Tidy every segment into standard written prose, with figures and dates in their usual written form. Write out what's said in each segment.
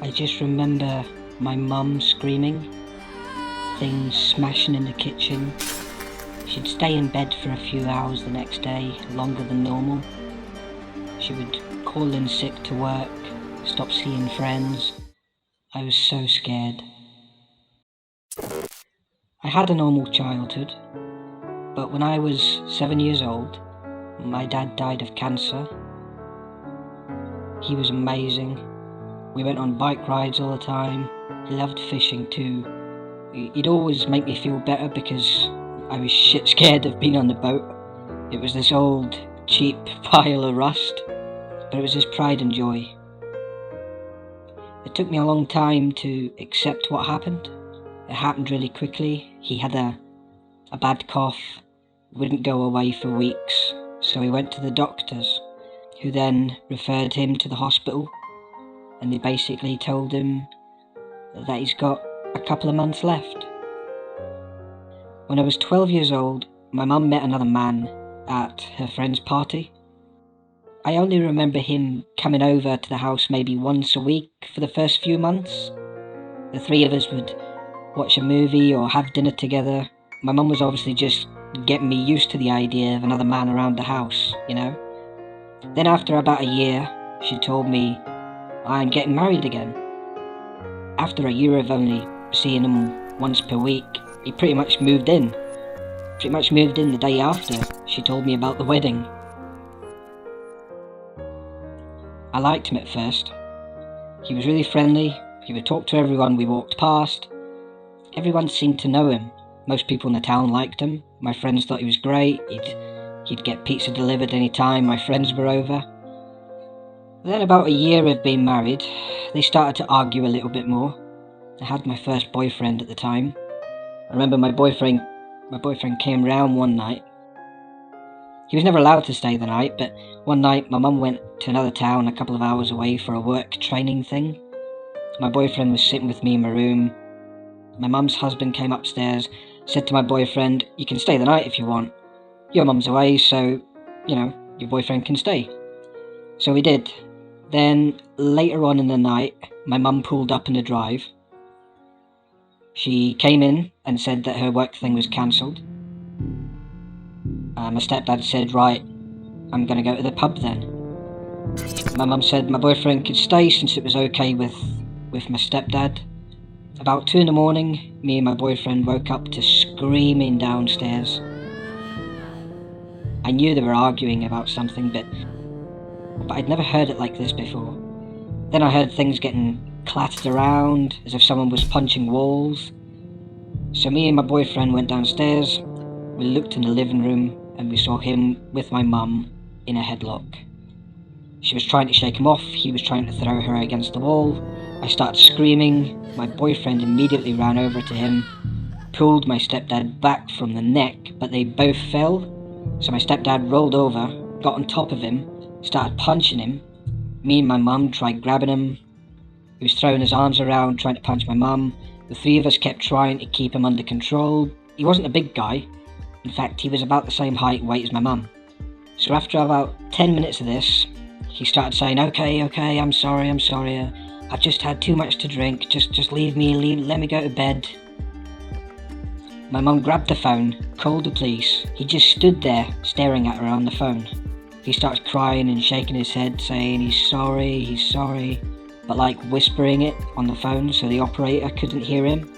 I just remember my mum screaming, things smashing in the kitchen. She'd stay in bed for a few hours the next day, longer than normal. She would call in sick to work, stop seeing friends. I was so scared. I had a normal childhood, but when I was 7 years old, my dad died of cancer. He was amazing. We went on bike rides all the time. He loved fishing too. He'd always make me feel better because I was shit scared of being on the boat. It was this old, cheap pile of rust, but it was his pride and joy. It took me a long time to accept what happened. It happened really quickly. He had a bad cough, wouldn't go away for weeks, so he went to the doctors, who then referred him to the hospital, and they basically told him that he's got a couple of months left. When I was 12 years old, my mum met another man at her friend's party. I only remember him coming over to the house maybe once a week for the first few months. The three of us would watch a movie or have dinner together. My mum was obviously just getting me used to the idea of another man around the house, you know. Then after about a year, she told me I'm getting married again. After a year of only seeing him once per week, he pretty much moved in. The day after she told me about the wedding. I liked him at first. He was really friendly. He would talk to everyone we walked past. Everyone seemed to know him. Most people in the town liked him. My friends thought he was great. He'd get pizza delivered any time my friends were over. Then about a year of being married, they started to argue a little bit more. I had my first boyfriend at the time. I remember my boyfriend came round one night. He was never allowed to stay the night, but one night my mum went to another town a couple of hours away for a work training thing. My boyfriend was sitting with me in my room. My mum's husband came upstairs, said to my boyfriend, "You can stay the night if you want. Your mum's away, so, your boyfriend can stay." So we did. Then, later on in the night, my mum pulled up in the drive. She came in and said that her work thing was cancelled. My stepdad said, "Right, I'm going to go to the pub then." My mum said my boyfriend could stay since it was okay with my stepdad. About 2 a.m, me and my boyfriend woke up to screaming downstairs. I knew they were arguing about something, but I'd never heard it like this before. Then I heard things getting clattered around, as if someone was punching walls. So me and my boyfriend went downstairs. We looked in the living room, and we saw him with my mum in a headlock. She was trying to shake him off. He was trying to throw her against the wall. I started screaming. My boyfriend immediately ran over to him, pulled my stepdad back from the neck, but they both fell. So my stepdad rolled over, got on top of him, started punching him. Me and my mum tried grabbing him. He was throwing his arms around, trying to punch my mum. The three of us kept trying to keep him under control. He wasn't a big guy. In fact, he was about the same height and weight as my mum. So after about 10 minutes of this, he started saying, okay, I'm sorry. I've just had too much to drink. Just leave me, let me go to bed. My mum grabbed the phone, called the police. He just stood there, staring at her on the phone. He starts crying and shaking his head, saying he's sorry, but like whispering it on the phone so the operator couldn't hear him.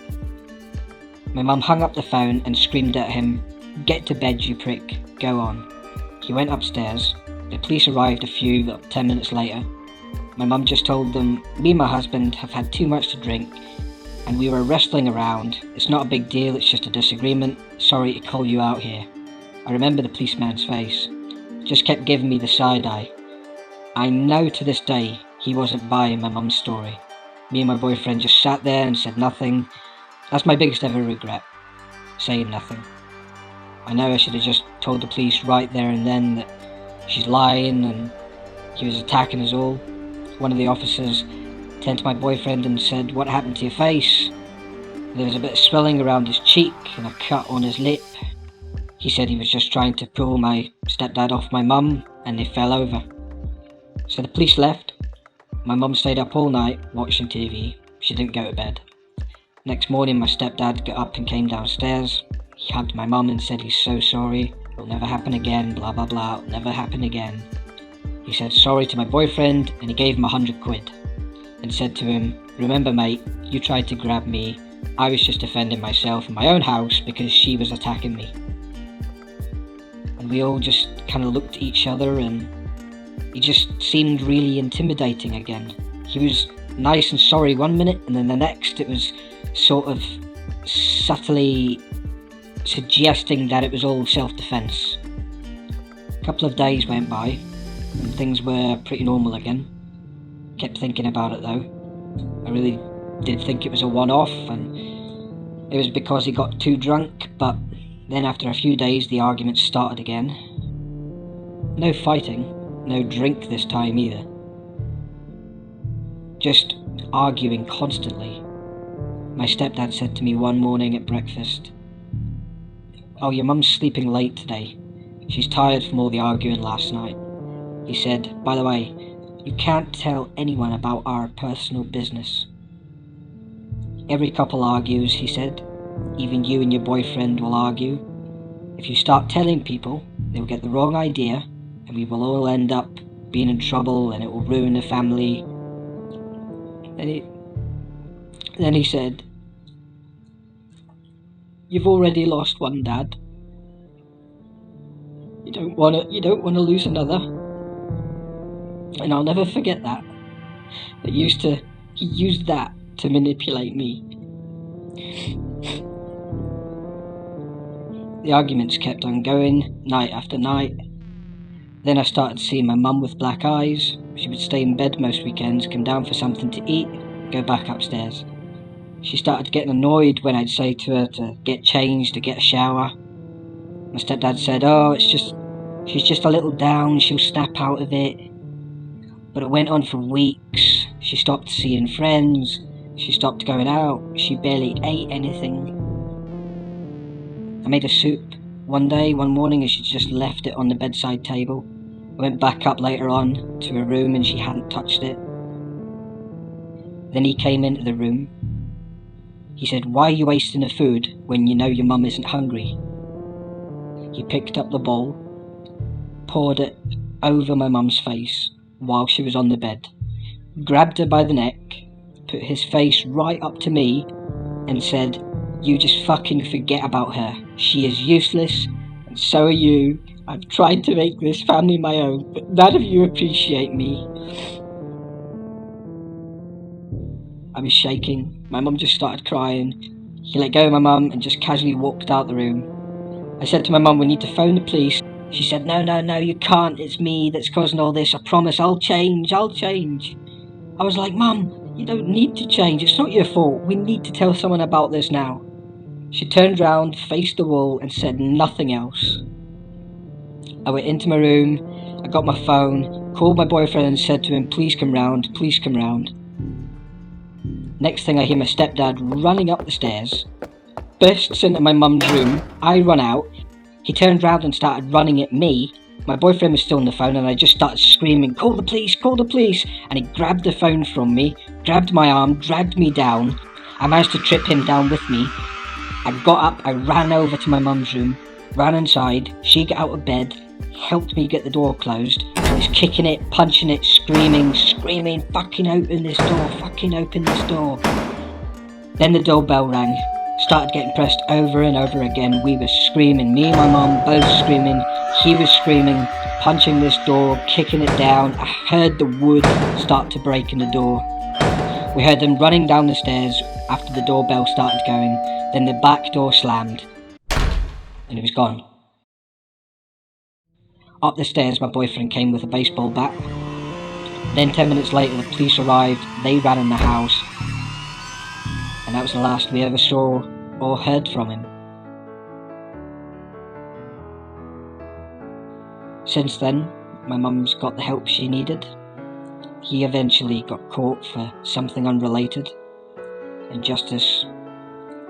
My mum hung up the phone and screamed at him, "Get to bed, you prick, go on." He went upstairs. The police arrived about 10 minutes later. My mum just told them, me and my husband have had too much to drink and we were wrestling around. It's not a big deal, it's just a disagreement. Sorry to call you out here. I remember the policeman's face. Just kept giving me the side eye. I know to this day he wasn't buying my mum's story. Me and my boyfriend just sat there and said nothing. That's my biggest ever regret, saying nothing. I know I should have just told the police right there and then that she's lying and he was attacking us all. One of the officers turned to my boyfriend and said, "What happened to your face?" There was a bit of swelling around his cheek and a cut on his lip. He said he was just trying to pull my stepdad off my mum and they fell over. So the police left. My mum stayed up all night watching TV. She didn't go to bed. Next morning my stepdad got up and came downstairs. He hugged my mum and said he's so sorry, it'll never happen again, blah blah blah, it'll never happen again. He said sorry to my boyfriend and he gave him £100 and said to him, remember mate, you tried to grab me, I was just defending myself in my own house because she was attacking me. And we all just kind of looked at each other and he just seemed really intimidating again. He was nice and sorry one minute and then the next it was sort of subtly suggesting that it was all self-defense. A couple of days went by and things were pretty normal again. Kept thinking about it though. I really did think it was a one-off and it was because he got too drunk, but then after a few days the arguments started again. No fighting, no drink this time either. Just arguing constantly. My stepdad said to me one morning at breakfast, oh, your mum's sleeping late today. She's tired from all the arguing last night. He said, by the way, you can't tell anyone about our personal business. Every couple argues, he said. Even you and your boyfriend will argue. If you start telling people, they'll get the wrong idea and we will all end up being in trouble and it will ruin the family. Then he said, you've already lost one dad. You don't want to lose another. And I'll never forget that. He used that to manipulate me. The arguments kept on going, night after night. Then I started seeing my mum with black eyes. She would stay in bed most weekends, come down for something to eat, go back upstairs. She started getting annoyed when I'd say to her to get changed, to get a shower. My stepdad said, oh, she's just a little down, she'll snap out of it. But it went on for weeks. She stopped seeing friends, she stopped going out, she barely ate anything. I made a soup one morning and she just left it on the bedside table. I went back up later on to her room and she hadn't touched it. Then he came into the room. He said, why are you wasting the food when you know your mum isn't hungry? He picked up the bowl, poured it over my mum's face while she was on the bed, grabbed her by the neck, put his face right up to me and said, you just fucking forget about her. She is useless and so are you. I've tried to make this family my own, but none of you appreciate me. I was shaking. My mum just started crying. He let go of my mum and just casually walked out the room. I said to my mum, we need to phone the police. She said, no, you can't. It's me that's causing all this. I promise I'll change. I was like, Mum, you don't need to change. It's not your fault. We need to tell someone about this now. She turned round, faced the wall and said nothing else. I went into my room. I got my phone, called my boyfriend and said to him, please come round. Next thing I hear my stepdad running up the stairs, bursts into my mum's room. I run out. He turned round and started running at me. My boyfriend was still on the phone and I just started screaming, call the police. And he grabbed the phone from me, grabbed my arm, dragged me down. I managed to trip him down with me. I got up, I ran over to my mum's room, ran inside. She got out of bed, helped me get the door closed. I was kicking it, punching it, screaming, fucking open this door. Then the doorbell rang, started getting pressed over and over again. We were screaming, me and my mum both screaming. He was screaming, punching this door, kicking it down. I heard the wood start to break in the door. We heard them running down the stairs after the doorbell started going. Then the back door slammed and it was gone. Up the stairs, my boyfriend came with a baseball bat. Then 10 minutes later, the police arrived. They ran in the house. And that was the last we ever saw or heard from him. Since then, my mum's got the help she needed. He eventually got caught for something unrelated. And justice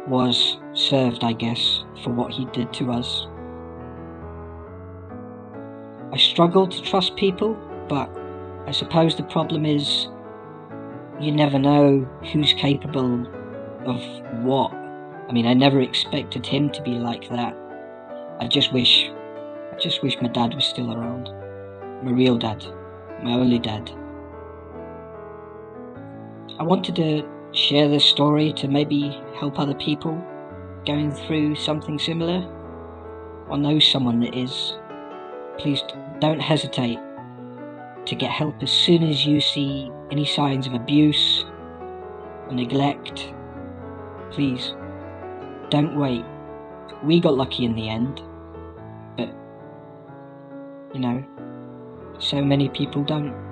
was served, I guess, for what he did to us. I struggle to trust people, but I suppose the problem is you never know who's capable of what. I mean, I never expected him to be like that. I just wish my dad was still around. My real dad. My only dad. I wanted to share this story to maybe help other people going through something similar, or know someone that is. Please don't hesitate to get help as soon as you see any signs of abuse or neglect. Please, don't wait. We got lucky in the end, but, so many people don't.